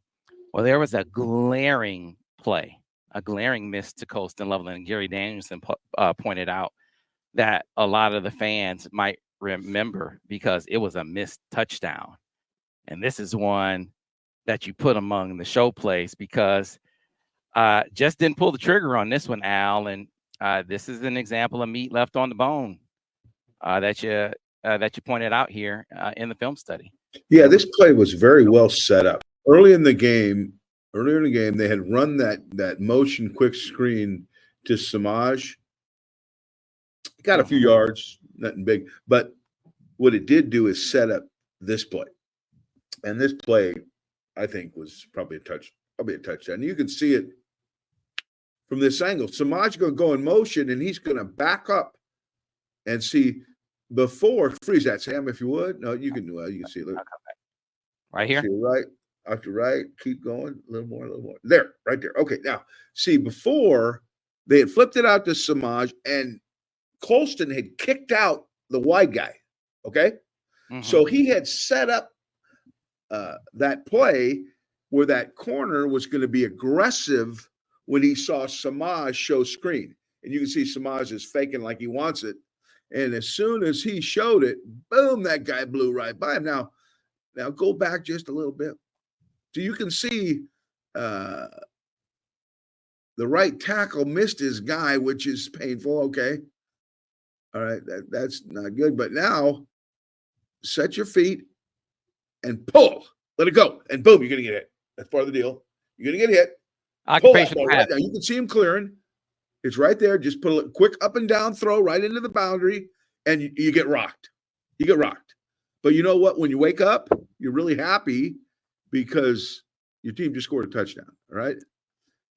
Well, there was a glaring play, a glaring miss to Colston Loveland. Gary Danielson pointed out that a lot of the fans might remember because it was a missed touchdown. And this is one that you put among the show plays because just didn't pull the trigger on this one, Al. And this is an example of meat left on the bone that you pointed out here in the film study. Yeah, this play was very well set up. Earlier in the game, they had run that motion quick screen to Samaj. Got a few yards, nothing big. But what it did do is set up this play. And this play, I think, was probably a touchdown. You can see it from this angle. Samaj going to go in motion, and he's going to back up and see before. Freeze that, Sam, if you would. No, you can see it. Right here? See it right, out to right. Keep going. A little more. There, right there. Okay, now, see, before they had flipped it out to Samaj, and Colston had kicked out the wide guy, okay? Mm-hmm. So he had set up that play where that corner was going to be aggressive when he saw Samaj show screen. And you can see Samaj is faking like he wants it. And as soon as he showed it, boom, that guy blew right by him. Now go back just a little bit. So you can see the right tackle missed his guy, which is painful, okay? All right, that's not good. But now, set your feet and pull. Let it go. And boom, you're going to get hit. That's part of the deal. You're going to get hit. Occupational right now. You can see him clearing. It's right there. Just put a quick up and down throw right into the boundary, and you get rocked. You get rocked. But you know what? When you wake up, you're really happy because your team just scored a touchdown, all right?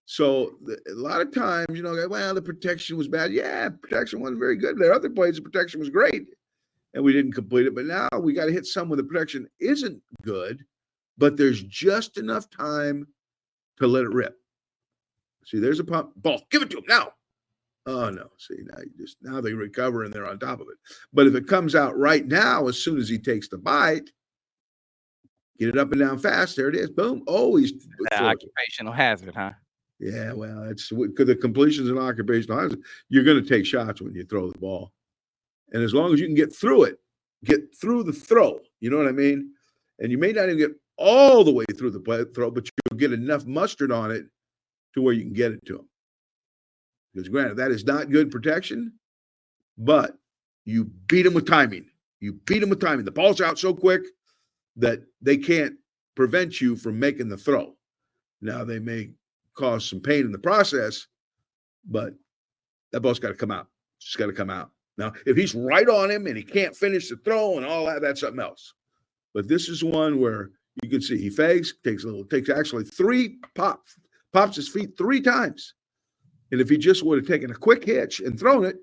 So a lot of times, well, the protection was bad. Yeah, protection wasn't very good. There are other plays, the protection was great, and we didn't complete it. But now we got to hit some when the protection isn't good, but there's just enough time to let it rip. See, there's a pump ball. Give it to him now. Oh, no. See, now they recover and they're on top of it. But if it comes out right now, as soon as he takes the bite, get it up and down fast. There it is. Boom. Oh, he's occupational hazard, huh? Yeah, well, it's because the completion's an occupational hazard. You're going to take shots when you throw the ball. And as long as you can get through it, get through the throw, you know what I mean? And you may not even get all the way through the throw, but you'll get enough mustard on it to where you can get it to him. Because granted, that is not good protection, but you beat him with timing. The ball's out so quick that they can't prevent you from making the throw. Now, they may cause some pain in the process, but that ball's got to come out. It's just got to come out. Now, if he's right on him and he can't finish the throw and all that, that's something else. But this is one where you can see he fakes, takes actually three pops his feet 3 times. And if he just would have taken a quick hitch and thrown it,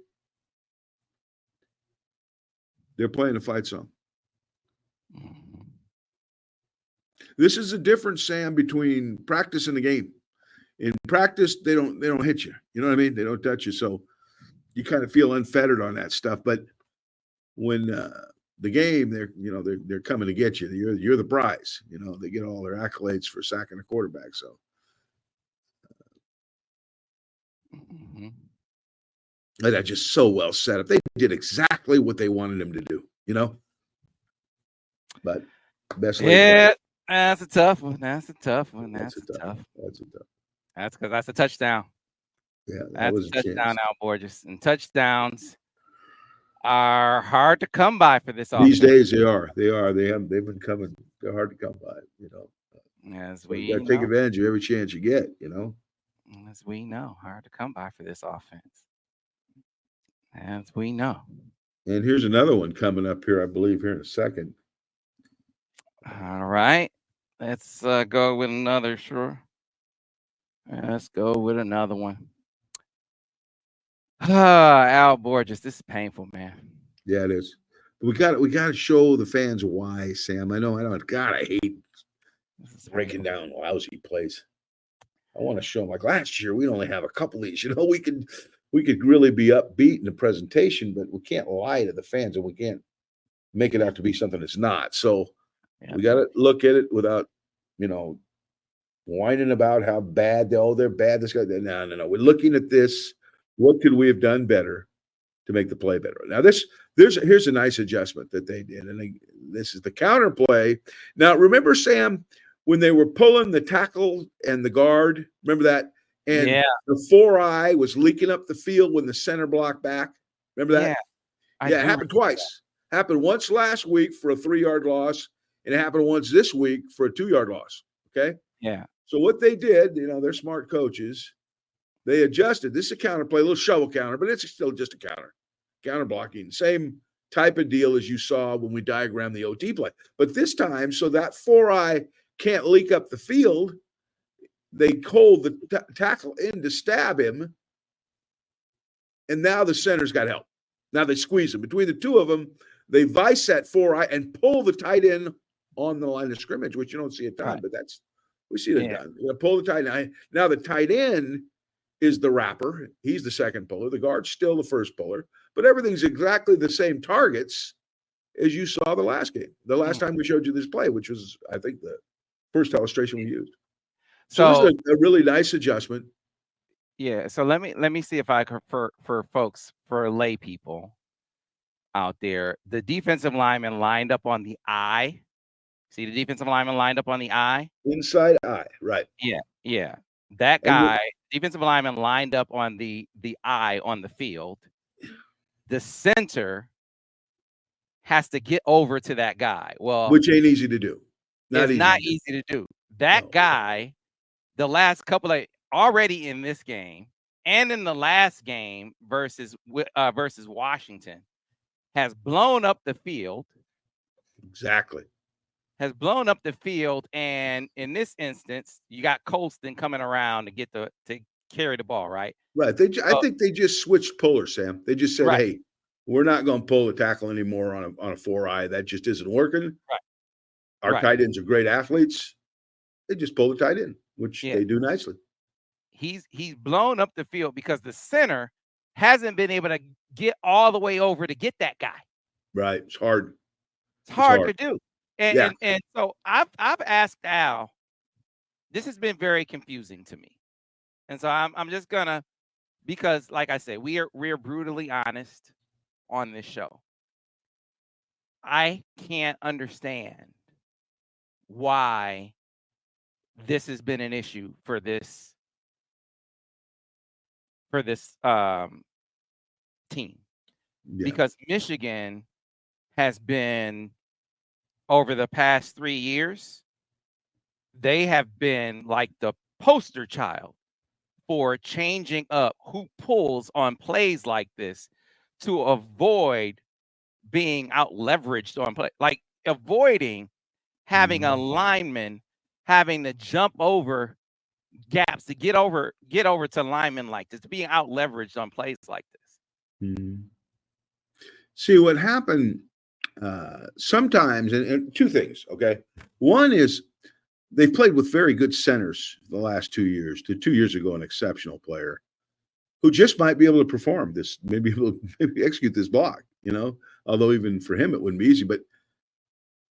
they're playing a fight song. This is a difference, Sam, between practice and the game. In practice, they don't hit you. You know what I mean? They don't touch you. So you kind of feel unfettered on that stuff. But when the game, they're coming to get you. You're the prize. They get all their accolades for sacking a quarterback. So. That's just so well set up. They did exactly what they wanted them to do, But best. Yeah, that's a tough one. That's tough. That's because that's a touchdown. Yeah, that's a touchdown, Al Borges. And touchdowns, are hard to come by for this These offense, days they are. They've been coming. They're hard to come by, you know. as So you we gotta take know. advantage of every chance you get, you know. As we know, hard to come by for this offense. As we know. And here's another one coming up here, I believe, here in a second. All right. Let's go with another, sure. Let's go with another one. Al Borges, this is painful, man. Yeah, it is. But we gotta show the fans why, Sam. I know. God, I hate This is breaking painful. down lousy plays. I want to show them like last year, we'd only have a couple of these. You know, we could really be upbeat in the presentation, but we can't lie to the fans and we can't make it out to be something it's not. So Yeah. we got to look at it without, you know, whining about how bad they're bad. This guy, no. We're looking at this. What could we have done better to make the play better? Now, here's a nice adjustment that they did, and this is the counter play. Now, remember, Sam, when they were pulling the tackle and the guard, remember that? And Yeah. the 4-eye was leaking up the field when the center blocked back. Remember that? Yeah. It happened twice. Happened once last week for a 3-yard loss, and it happened once this week for a 2-yard loss. Okay. Yeah. So what they did, you know, they're smart coaches. They adjusted. This is a counter play, a little shovel counter, but it's still just a counter blocking. Same type of deal as you saw when we diagrammed the OT play. But this time, so that 4-eye can't leak up the field, they called the tackle in to stab him, and now the center's got help. Now they squeeze him. Between the two of them, they vice that 4-eye and pull the tight end on the line of scrimmage, which you don't see a ton, but we see it done. You pull the tight end. Now the tight end is the wrapper. He's the second puller. The guard's still the first puller, but everything's exactly the same targets as you saw the last game. The last time we showed you this play, which was, I think, the first illustration we used. So this is a really nice adjustment. Yeah. So let me see if I can for folks, for lay people out there, the defensive lineman lined up on the eye. See the defensive lineman lined up on the eye? Inside eye, right. Yeah. That guy, defensive lineman lined up on the eye on the field. The center has to get over to that guy. Well, which ain't easy to do. Not easy to do. That guy, the last couple of already in this game and in the last game versus Washington, has blown up the field. Exactly. Has blown up the field, and in this instance, you got Colston coming around to carry the ball, right? Right. I think they just switched pullers, Sam. They just said, "Hey, we're not going to pull the tackle anymore on a 4-eye. That just isn't working." Right. Our tight ends are great athletes. They just pull the tight end, which they do nicely. He's blown up the field because the center hasn't been able to get all the way over to get that guy. Right. It's hard. It's hard to do. And so I've asked Al. This has been very confusing to me, and so I'm just gonna, because like I said, we're brutally honest on this show. I can't understand why this has been an issue for this team, because Michigan has been, over the past 3 years, they have been like the poster child for changing up who pulls on plays like this to avoid being out leveraged on play, like avoiding having a lineman having to jump over gaps to get over to linemen like this, being out leveraged on plays like this. See what happened sometimes, and two things. Okay, one is they played with very good centers the last 2 years. 2 years ago, an exceptional player who just might be able to perform this, maybe execute this block. You know, although even for him it wouldn't be easy, but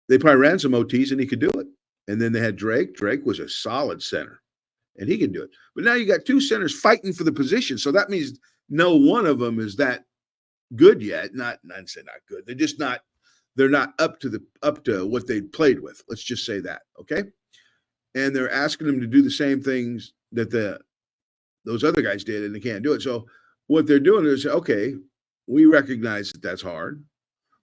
they probably ran some OTs and he could do it. And then they had Drake. Drake was a solid center, and he could do it. But now you got two centers fighting for the position, so that means no one of them is that good yet. Not say not good. They're just not. They're not up to what they played with. Let's just say that, okay? And they're asking them to do the same things that those other guys did, and they can't do it. So what they're doing is, okay, we recognize that that's hard.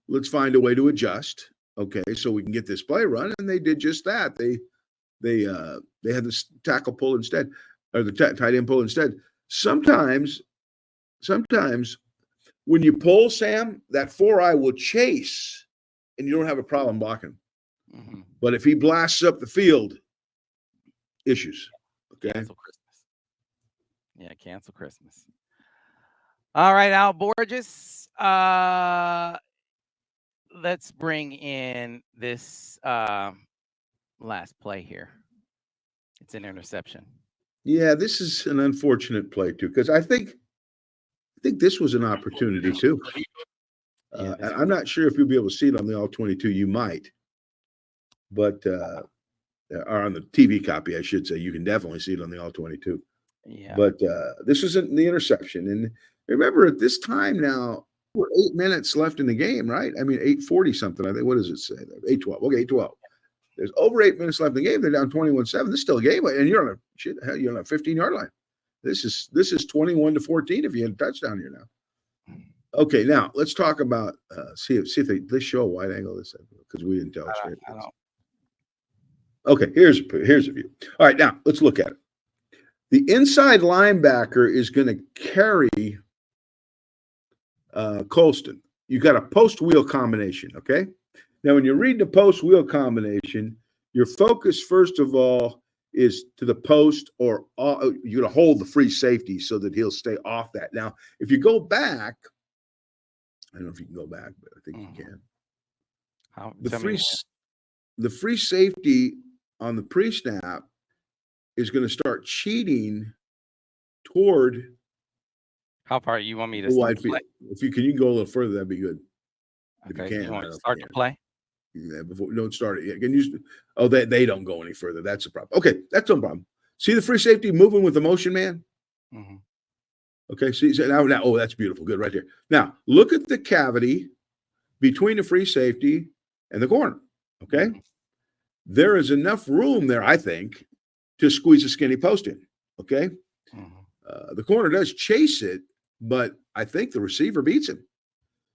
Let's find a way to adjust. Okay, so we can get this play run, and they did just that. They had the tackle pull instead, or the tight end pull instead. Sometimes when you pull, Sam, that 4-eye will chase, and you don't have a problem blocking. Mhm. But if he blasts up the field, issues. Okay. Cancel Christmas. Yeah, cancel Christmas. All right, Al Borges. Let's bring in this last play here. It's an interception. Yeah, this is an unfortunate play too, because I think this was an opportunity too. Yeah, this- I'm not sure if you'll be able to see it on the all 22. You might, but or on the TV copy, I should say. You can definitely see it on the all 22. Yeah. But this was the interception, and remember at this time now we're 8 minutes left in the game, right? I mean 8:40 something. I think. What does it say? 8:12. Okay, 8:12. There's over 8 minutes left in the game. They're down 21-7. This is still a game, and you're on you're on a 15-yard line. This is 21-14 if you had a touchdown here now. Okay, now let's talk about see if they show a wide angle this because we didn't tell it straight. I don't. Okay, here's a view. All right, now let's look at it. The inside linebacker is going to carry Colston. You got a post wheel combination, okay? Now, when you read the post wheel combination, your focus first of all is to the post, or you're going to hold the free safety so that he'll stay off that. Now, if you go back, I don't know if you can go back, but I think you can. How, The free safety on the pre-snap is going to start cheating toward how far you want me to the start wide to field. play? If you can go a little further, that'd be good. Okay, If you can, you want to start to play? Yeah, before don't start it yet. Can you? Oh, they don't go any further. That's the problem. Okay, that's no problem. See the free safety moving with the motion man. Mm-hmm. Okay, see so now. Oh, that's beautiful. Good, right there. Now look at the cavity between the free safety and the corner. Okay, there is enough room there, I think, to squeeze a skinny post in. Okay, the corner does chase it, but I think the receiver beats him.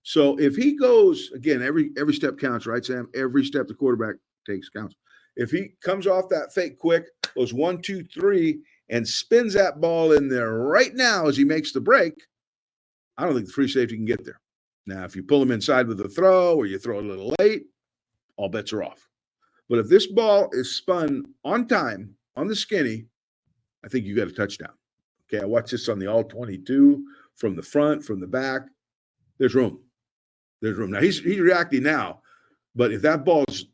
So if he goes again, every step counts, right, Sam? Every step the quarterback takes counts. If he comes off that fake quick, goes 1, 2, 3, and spins that ball in there right now as he makes the break, I don't think the free safety can get there. Now, if you pull him inside with a throw or you throw it a little late, all bets are off. But if this ball is spun on time on the skinny, I think you got a touchdown. Okay, I watched this on the all 22 from the front, from the back. There's room. There's room. Now he's reacting now, but if that ball's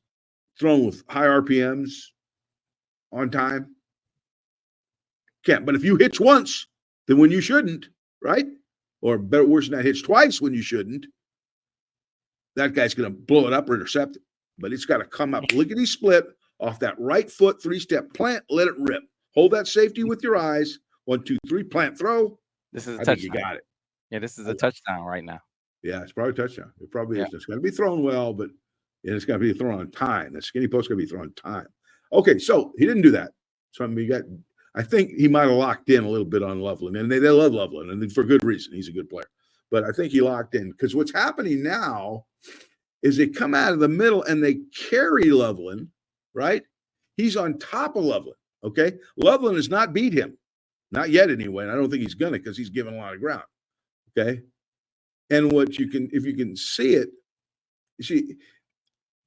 thrown with high RPMs on time, can't. But if you hitch once, then when you shouldn't, right? Or better, worse than that, hitch twice when you shouldn't, that guy's going to blow it up or intercept it. But it's got to come up lickety split off that right foot, 3-step plant, let it rip. Hold that safety with your eyes. 1, 2, 3, plant, throw. This is a touchdown. touchdown. You got it. Yeah, this is a touchdown right now. Yeah, it's probably a touchdown. It probably is. It's going to be thrown well, but it's going to be thrown on time. The skinny post going to be thrown on time. Okay, so he didn't do that. So I mean, I think he might have locked in a little bit on Loveland, and they love Loveland, and for good reason. He's a good player. But I think he locked in because what's happening now is they come out of the middle and they carry Loveland, right? He's on top of Loveland, okay? Loveland has not beat him. Not yet anyway, and I don't think he's going to because he's given a lot of ground, okay? And what you can, if you can see it, you see,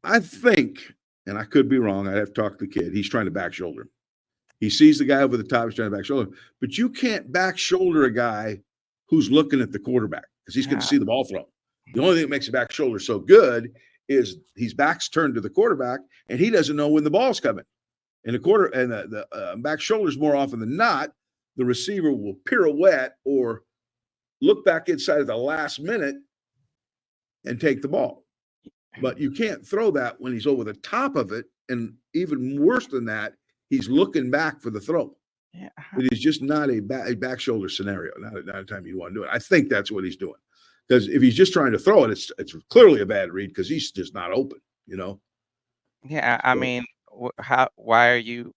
I think, and I could be wrong, I'd have to talk to the kid. He's trying to back shoulder him. He sees the guy over the top, he's trying to back shoulder him. But you can't back shoulder a guy who's looking at the quarterback because he's going to see the ball throw. The only thing that makes a back shoulder so good is his back's turned to the quarterback and he doesn't know when the ball's coming. And the back shoulders more often than not, the receiver will pirouette or look back inside at the last minute and take the ball. But you can't throw that when he's over the top of it. And even worse than that, he's looking back for the throw. Yeah. It is just not a back shoulder scenario. Not a time you want to do it. I think that's what he's doing. Because if he's just trying to throw it, it's clearly a bad read because he's just not open, you know? Yeah, I mean, why are you,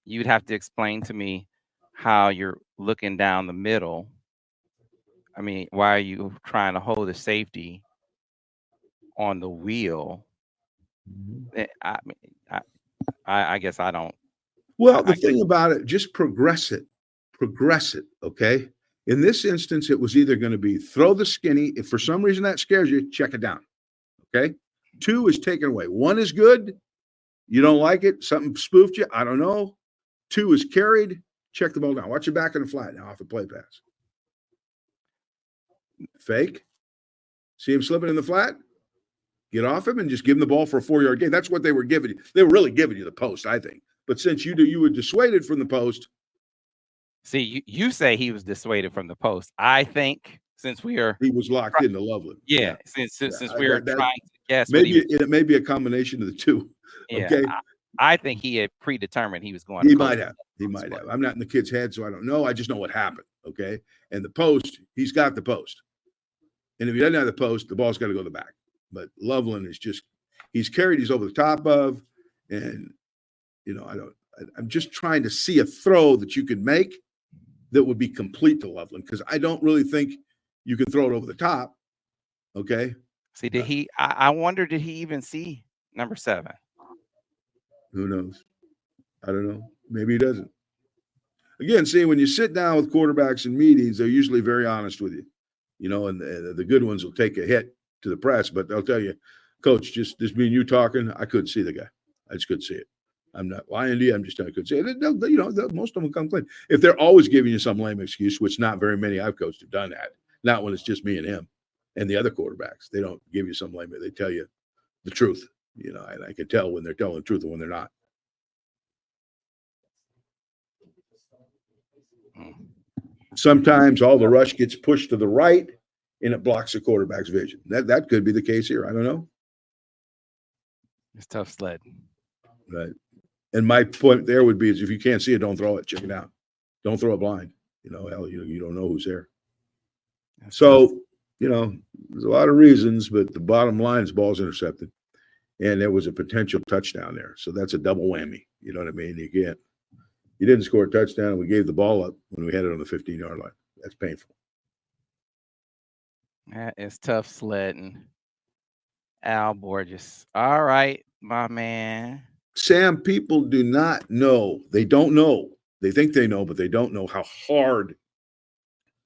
you'd have to explain to me how you're looking down the middle I mean, why are you trying to hold the safety on the wheel? I mean, I guess I don't. Well, the I guess thing about it, just progress it. Progress it, okay? In this instance, it was either going to be throw the skinny. If for some reason that scares you, check it down, okay? 2 is taken away. 1 is good. You don't like it. Something spoofed you. I don't know. 2 is carried. Check the ball down. Watch your back in the flat now off a play pass. Fake. See him slipping in the flat? Get off him and just give him the ball for a 4-yard gain. That's what they were giving you. They were really giving you the post, I think. But since you were dissuaded from the post. See, you say he was dissuaded from the post. I think since we are He was locked into Loveland. Yeah, since we are trying to guess what maybe it may be a combination of the 2. Yeah, Okay. I think he had predetermined he was going He to might have. He might have. I'm not in the kid's head, so I don't know. I just know what happened. Okay. And the post, he's got the post. And if he doesn't have the post, the ball's got to go to the back. But Loveland is just, he's carried, he's over the top of, and I'm just trying to see a throw that you could make that would be complete to Loveland, because I don't really think you can throw it over the top. Okay. See, did he? I wonder, did he even see number 7? Who knows? I don't know. Maybe he doesn't. Again, see, when you sit down with quarterbacks in meetings, they're usually very honest with you, and the good ones will take a hit to the press, but they'll tell you, Coach, just me and you talking, I couldn't see the guy. I just couldn't see it. I'm not lying to you. I'm just telling you, I couldn't see it. Most of them will come clean. If they're always giving you some lame excuse, which not very many I've coached have done that, not when it's just me and him and the other quarterbacks. They don't give you some lame. They tell you the truth, and I can tell when they're telling the truth and when they're not. Sometimes all the rush gets pushed to the right and it blocks the quarterback's vision. That could be the case here. I don't know. It's tough sled. Right. And my point there would be is if you can't see it, don't throw it. Check it out. Don't throw it blind. Hell, you don't know who's there. So, there's a lot of reasons, but the bottom line is ball's intercepted. And there was a potential touchdown there. So that's a double whammy. You know what I mean? You didn't score a touchdown, and we gave the ball up when we had it on the 15-yard line. That's painful. That is tough sledding. Al Borges. All right, my man. Sam, people do not know. They don't know. They think they know, but they don't know how hard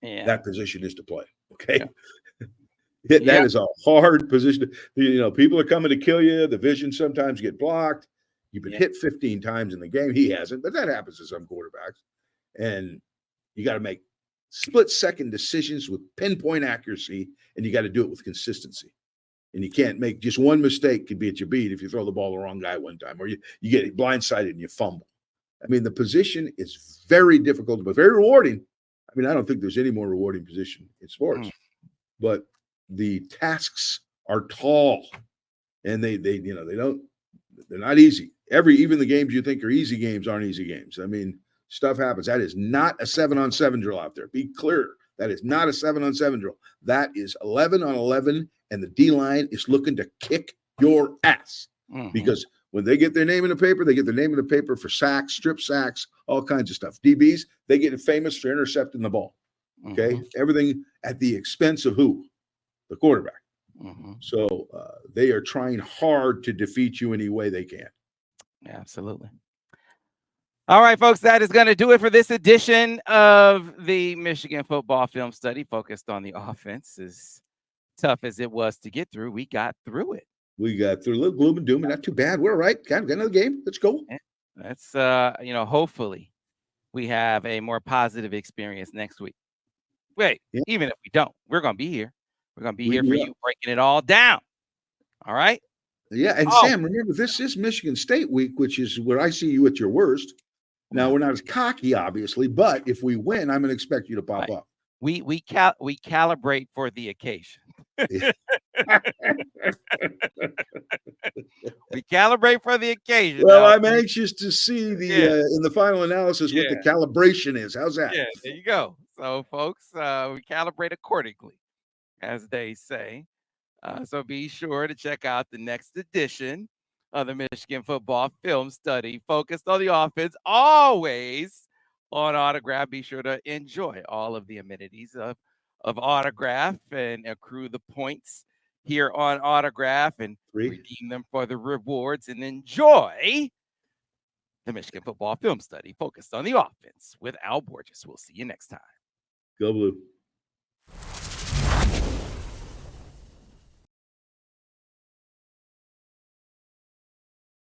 that position is to play. Okay. Yeah. That is a hard position. People are coming to kill you. The vision sometimes get blocked. You've been hit 15 times in the game. He hasn't, but that happens to some quarterbacks. And you got to make split-second decisions with pinpoint accuracy, and you got to do it with consistency. And you can't make just one mistake could be at your beat if you throw the ball to the wrong guy one time, or you get blindsided and you fumble. I mean, the position is very difficult, but very rewarding. I mean, I don't think there's any more rewarding position in sports, but the tasks are tall, and they're not easy. Even the games you think are easy games aren't easy games. I mean, stuff happens. That is not a 7-on-7 drill out there. Be clear. That is not a 7-on-7 drill. That is 11-on-11, and the D-line is looking to kick your ass. Because when they get their name in the paper, they get their name in the paper for sacks, strip sacks, all kinds of stuff. DBs, they get famous for intercepting the ball. Okay? Everything at the expense of who? The quarterback. So they are trying hard to defeat you any way they can. Absolutely. All right, folks, that is going to do it for this edition of the Michigan Football Film Study, focused on the offense. As tough as it was to get through, we got through it. We got through a little gloom and doom, and not too bad. We're all right. Got another game. Let's go. That's hopefully we have a more positive experience next week. Wait, even if we don't, we're going to be here. We're going to be here for you, breaking it all down. All right? Yeah, and Sam, remember, this is Michigan State week, which is where I see you at your worst. Now, we're not as cocky, obviously, but if we win, I'm going to expect you to pop up. We calibrate for the occasion. We calibrate for the occasion. Well, I'm anxious to see in the final analysis what the calibration is. How's that? Yeah, there you go. So, folks, we calibrate accordingly, as they say. So be sure to check out the next edition of the Michigan Football Film Study, focused on the offense, always on Autograph. Be sure to enjoy all of the amenities of of Autograph and accrue the points here on Autograph and 3. redeem them for the rewards and enjoy the Michigan Football Film Study focused on the offense with Al Borges. We'll see you next time. Go Blue.